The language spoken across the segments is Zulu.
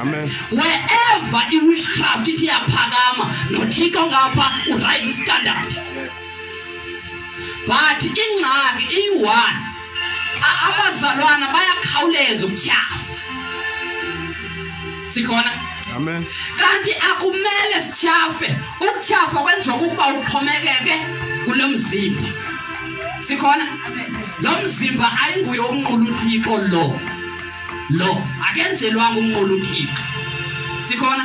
Amen. Wherever i-witchcraft ithi yaphakama nothixo ngapha uraise standard. But ingxaki iyi-one, abazalwana bayakhawuleza ukutyhafa. Sikhona? Amen. Kanti akumele sityhafe. Ukutyhafa kwenziwa ukuba uxhomekeke kulo mzimba. Sikhona? Lo mzimba ayinguye umnqula uthixo lo akenzelwanga umnqula uthixo. Sikhona?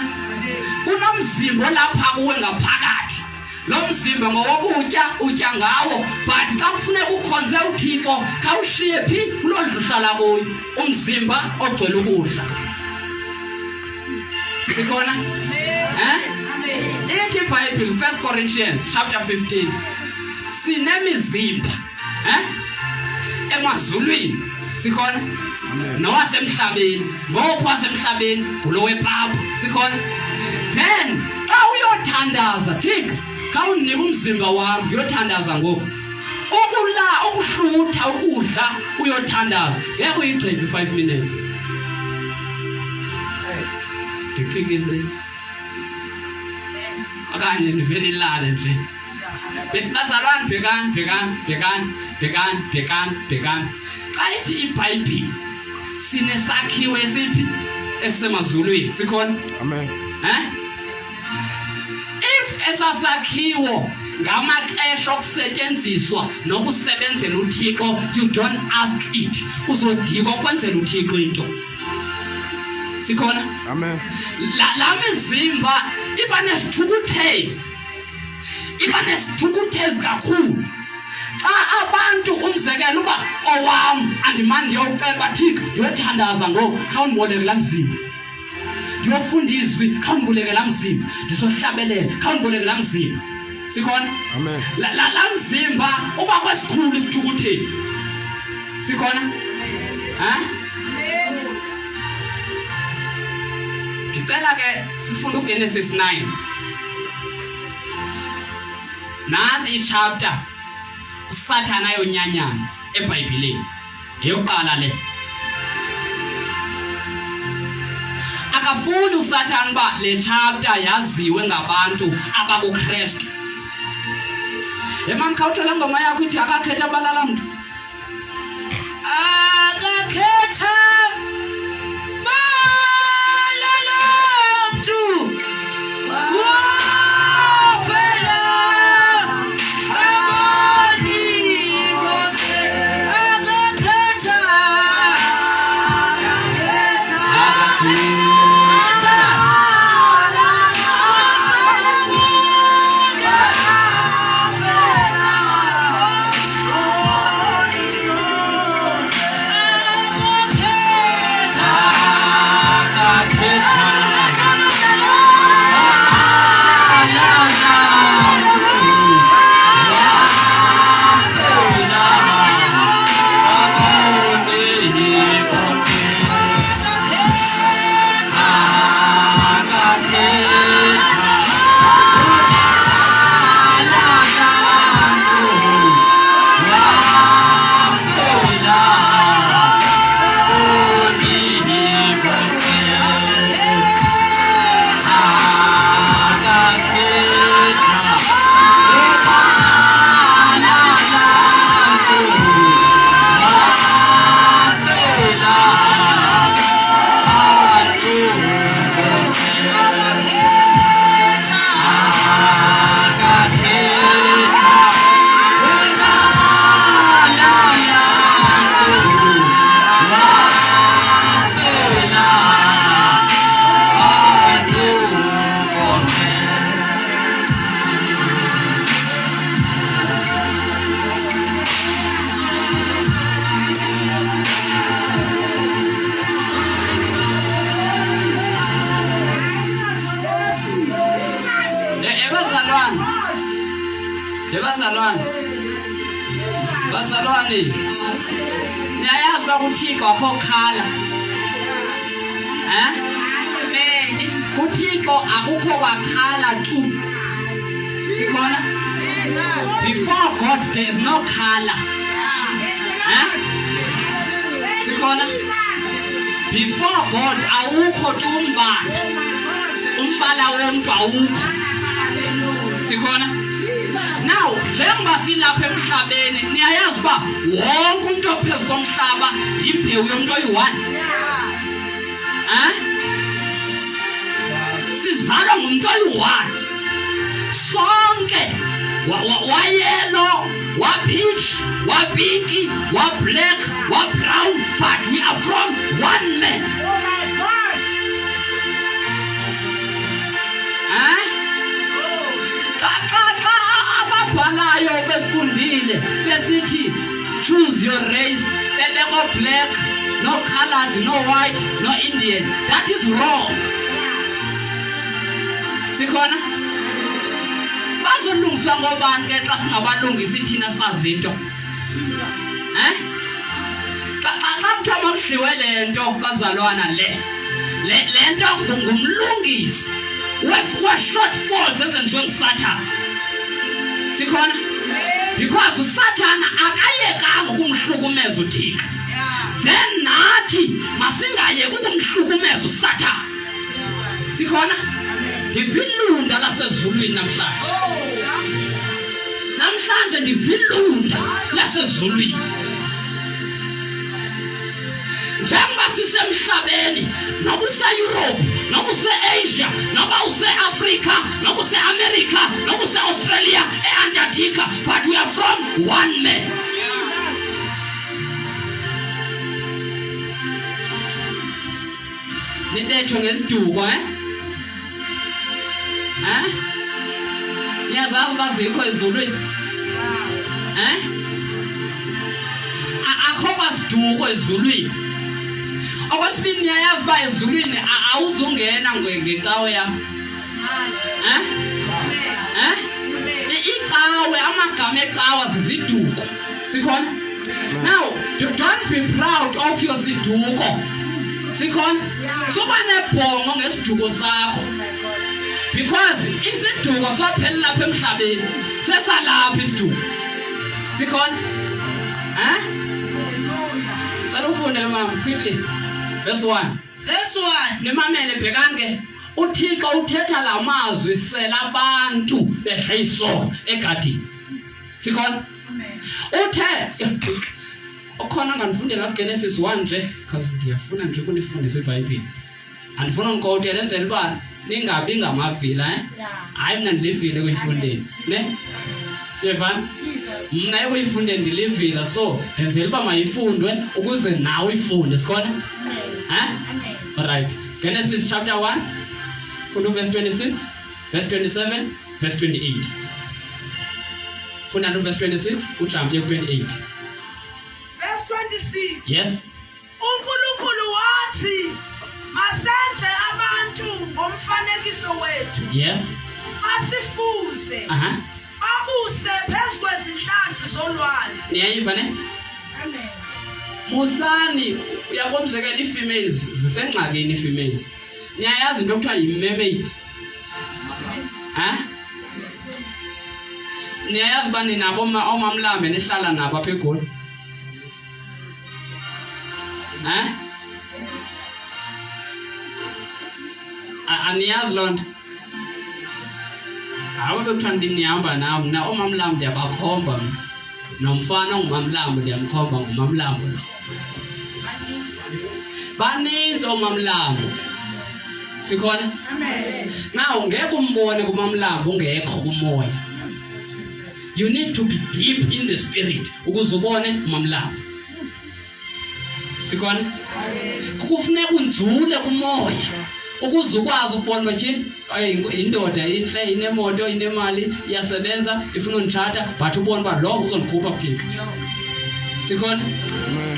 Kunomzimba lapha kuwe ngaphakathi. Lo mzimba ngowokutya utya ngawo, but xa kufuneka ukhonze uthixo khawushiye phi kuloo ndlu uhlala kuyo umzimba ogcwele ukudla. Sikhona? Ithi iBhayibhile 1 Corinthians chapter 15 sinemizimba emazulwini. Sikhona? Nowasemhlabeni. Ngophi wasemhlabeni? Ngulo wepapa. Sikhona? Then xa uyothandaza thixo khawunike umzimba wami uyothandaza ngoku. Ukuhlutha ukudla uyothandaza ngeke uyigqibe 5 minutes. Ndiphikise okanye nivele ilale nje. Bazalwane bhekani. Xa ithi iBhayibhile sinesakhiwo esiphi esemazulwini. Sikhona? Amen. If esasakhiwo ngamaxesha okusetyenziswa nokusebenzela uthixo, you don't ask it. Uzodika ukwenzela uthixo into. Sikhona? Amen. La mizimba iba nesithukuthezi. Kakhulu. Xa abantu umzekelo uba owam andimani ndiyoceba thixo ndiyothandaza ngoku khawundiboleke la mzimba. Ndiyofundiswa khawundiboleke la mzimba. Ndizohlabelela khawundiboleke la mzimba. Sikhona? Amen. La mzimba uba kwesikhulu isithukuthezi. Sikhona? Ngicela ke sifunde uGenesis 9. Nansi ichapter uSathana ayonyanyana eBhayibhelini. Eyokuqala le. Akafuni uSathana ba le chapter yaziwe ngabantu abakuKristu. Emani khawuthola ngoma yakho ithi akakhetha balala mntu. Akakhetha Bazalwane niyayazi uba uThixo akho khala. uThixo akukho kwakhala tu. Sikhona? Before God there is no color. Sikhona? before God awukho tu umbala. Umbala wonke awukho. Sikhona? Now, njengoba silapha emhlabeni, niyayazi uba wonke umuntu ophezu komhlaba imbewu yomuntu oyi-1. Sizalwa ngumuntu oyi-1. Sonke wa-yellow, wa-peach, wa-pinky, wa-black, wa-brown, but we are from one man. Ababhalayo befundile besithi choose your race, bebeko black, no colored, no white, no Indian. That is wrong. Sikhona? Bazolungiswa ngobani ke xa singabalungisi thina sazi into? Xa kuthiwa makudliwe lento bazalwana lento ngumlungisi we-shortfalls ezenziwe nguSathane. Sikhona? Because uSathane akayekanga ukumhlukumeza uThixo. Then nathi masingayeki ukumhlukumeza uSathane. Sikhona? Ndivilunda lasezulwini namhlanje. Namhlanje ndivilunda lasezulwini. Njengoba sisemhlabeni, noba use-Europe, noba use-Asia, noba use-Africa, noba use-America, noba use-Australia, e-Antarctica, but we are from one man. Nibethwe ngesiduko, niyazazi uba zikho ezulwini? Akho kwasiduko ezulwini. Okwesibili niyayazi uba ezulwini awuzungena ngecawe yam. Icawe, amagama ecawa ziziduko. Sikhona? Now, don't be proud of your siduko. Sikhona? Soba nebhongo ngesiduko sakho. Because isiduko sophelela lapha emhlabeni sesalapha isiduko. Sikhona? Cela ufunde mama quickly. Verse 1. Verse 1. Nimamele bhekani ke. uThixo uthetha lamazwi sela abantu bedla isono egadini. Sikhona? Uthe okhona nganifundela kuGenesis 1 nje because ngiyafuna nje ukunifundisa iBhayibheli. Andifuna ngikotele enzela uba ningabi ngamavila hayi mina ndilivile kuyifundeni ne Siyevana mina ekuyifundeni ndilivila so ndenzela uba mayifundwe ukuze nawe uyifunde. Sikhona? Alright. Genesis chapter 1 funda verse 26, verse 27, verse 28. Funda verse 26 ujump ye 28. Verse 26. Yes. uNkulunkulu wathi masenze abantu ngomfanekiso wethu. Yes. Asifuze. Babuse phezu kwezinhlanzi zolwandle. Niyayiva ne? Amen. Musani uyakomzekela ifemales zisengxakini ifemales. Niyayazi into ekuthiwa yi-mermaid. Niyayazi uba ninabo omamlambe nihlala nabo apha eGoli? Aniyazi loo nto? Hayi bekuthiwa ndinihamba nawo mna omamlambo ndiyabakhomba mna. Nomfana ongumamlambo ndiyamkhomba ngumamlambo lo. Baninzi omamlambo. Sikhona? Amen. Now ngeke umbone kumamlambo ungekho kumoya. You need to be deep in the spirit ukuze ubone umamlambo. Sikhona? Kufuneka unzule kumoya ukuze ukwazi ukubona bathini indoda inhle inemoto inemali iyasebenza ifuna undithatha but ubone uba lo uzondikhupha kuThixo. Sikhona?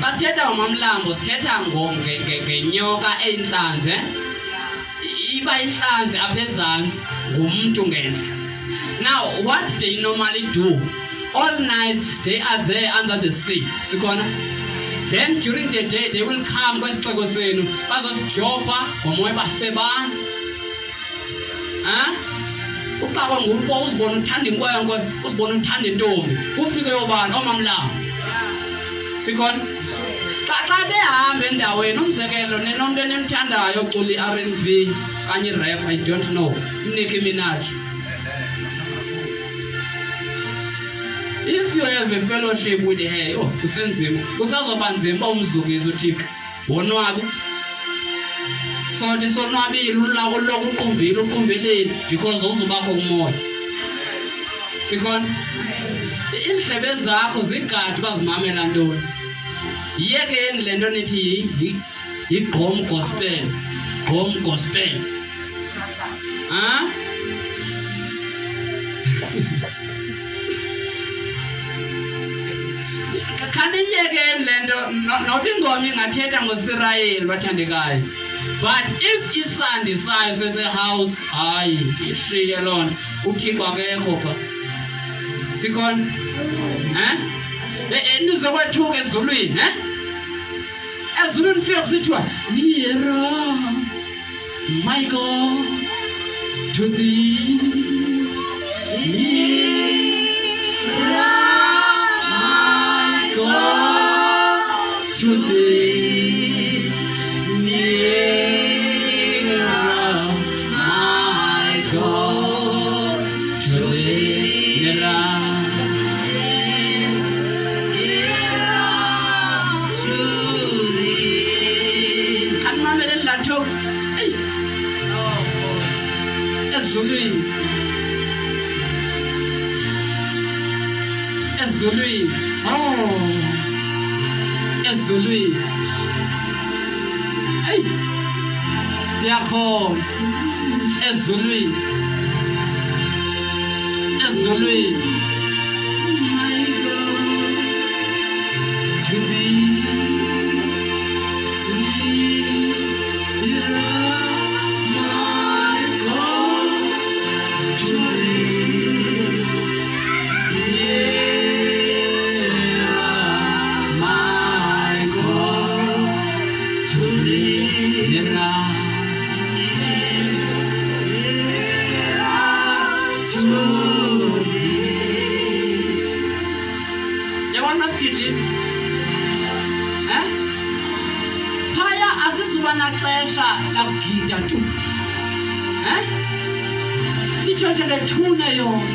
Xa sithetha ngomamlambo sithetha ngenyoka eyinhlanzi. Iba inhlanzi apha ezantsi ngumuntu ngendla. Now what they normally do all night they are there under the sea. Sikhona? Then during the day they will come kwesixeko senu bazosijopha ngomoya bafebana. Uqaba ngulupo uzibona uthanda inkwenkwe uzibona uthanda intombi ufike yobani omamlambo. Sikhona? xa behamba endaweni umzekelo nenomntu enemthandayo ocula i-R&B kanye i-rap, I don't know, Nicki Minaj. If you have a fellowship with her, kusenzima, kusazoba nzima umzukisa uThixo wonwabe. Sonke sonwabile ulako lokuqumbile uqumbeleni because uzubakho kumoya. Sikhona indlebe zakho zigadi bazimamela ntoni. Yeke le nto nithi yi-gqom gospel. Gqom gospel. Ha? Kaniyeke le nto noba ingoma ingathetha ngosirayeli bathandekayo. But if isandi sayo sesehouse, hayi ishiye loo nto uThixo akekho pha. Sikhona? Nizokwethuka ezulwini, ezulwini fika kusithiwa nearer, my God, to thee, nearer, my God, to thee, nearer, my God, to thee, nearer. Ezulwini. Ezulwini. Hey. Siyakhona. Ezulwini. Ezulwini. My God. To thee. Phaya asizubana xesha lakugida tu. Sitshontshe lethune yona.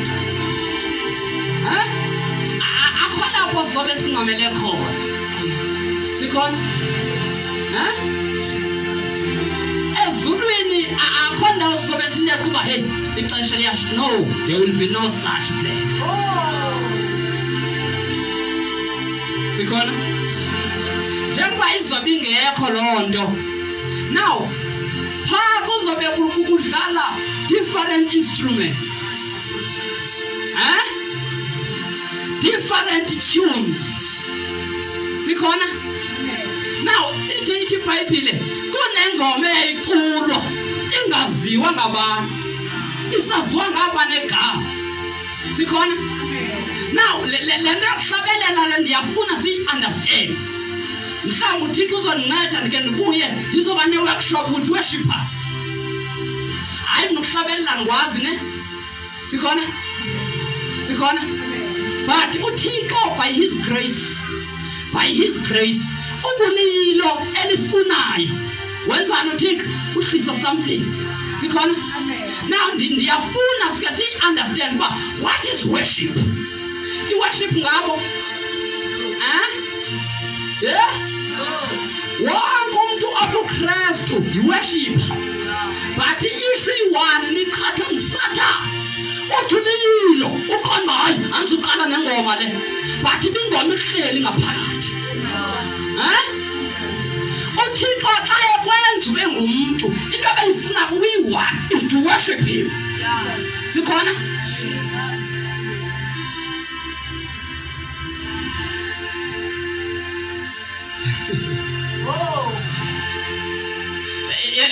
Akho lapho sobe sinqamele khona. Sikhona? Ezulwini akho ndawo sobe sileqa uba hey ixesha liyasho. No, there will be no such thing. Sikhona? Njengoba izobe ingekho loo nto. Now, phaa kuzobe kudlala different instruments. Different tunes. Sikhona? Now, ithi iBhayibhile kunengoma eyayiculwa ingaziwa ngabantu. Isaziwa ngabanegama. Sikhona? Now, le nto yokuhlabelela le ndiyafuna siyi-understand. Mhlawumbi uThixo uzondinceda ndike ndibuye izoba ne-workshop with worshippers. Hayi nokuhlabelela ngikwazi ne? Sikhona? Sikhona? But uThixo by his grace ubulilo elifunayo wenzani uThixo uhlisa something. Sikhona? Now ndiyafuna sike siyi-understand uba what is worship? I-worship ngabo? Yeah? Wonke umuntu obuKristu yi-worshipper. But i-issue iyi-one niqhatha ngisathana. Uthi ulilo uqonda hayi andizuqala nengoma le. But ibingoma ihleli ngaphakathi. uThixo xa ekwenza ube ngumuntu into ebeyifuna kuyi-one is to worship him. Sikhona?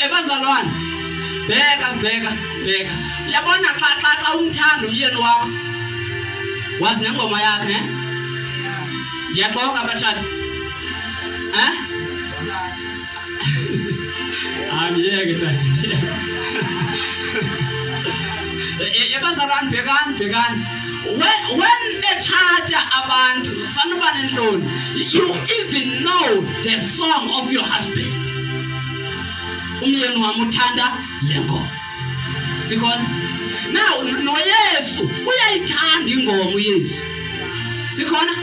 Ebazalwane bheka uyabona xa umthanda umyeni wakho wazi nengoma yakhe ndiyaxoka batshati amiyeke tata ebazalwane bhekani when bethatha abantu sanoba nenhloni, you even know the song of your husband. Umyeni wami uthanda lengomo. Sikhona? Now noYesu uyayithanda ingoma uYesu. Sikhona?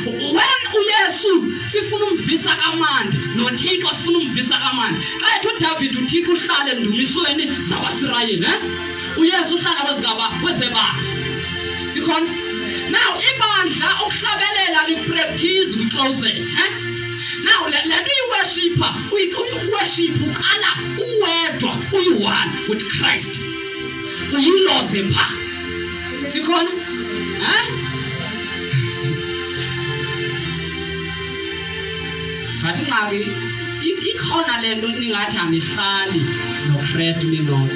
When uYesu sifuna umvisa kamandi, noThixo sifuna umvisa kamandi. Xa uDavid uThixo uhlala endumisweni zawaSirayeli, uYesu uhlala kwezebandla. Sikhona? Now ibandla ukuhlabelela lipractice we-closet, Now let me worshiper. We worship uqala uwedwa uyi-one with Christ. Uyiloze pha. Sikhona? Kanti ngake ikhona lento ningathi angihlali noKristu ninonke.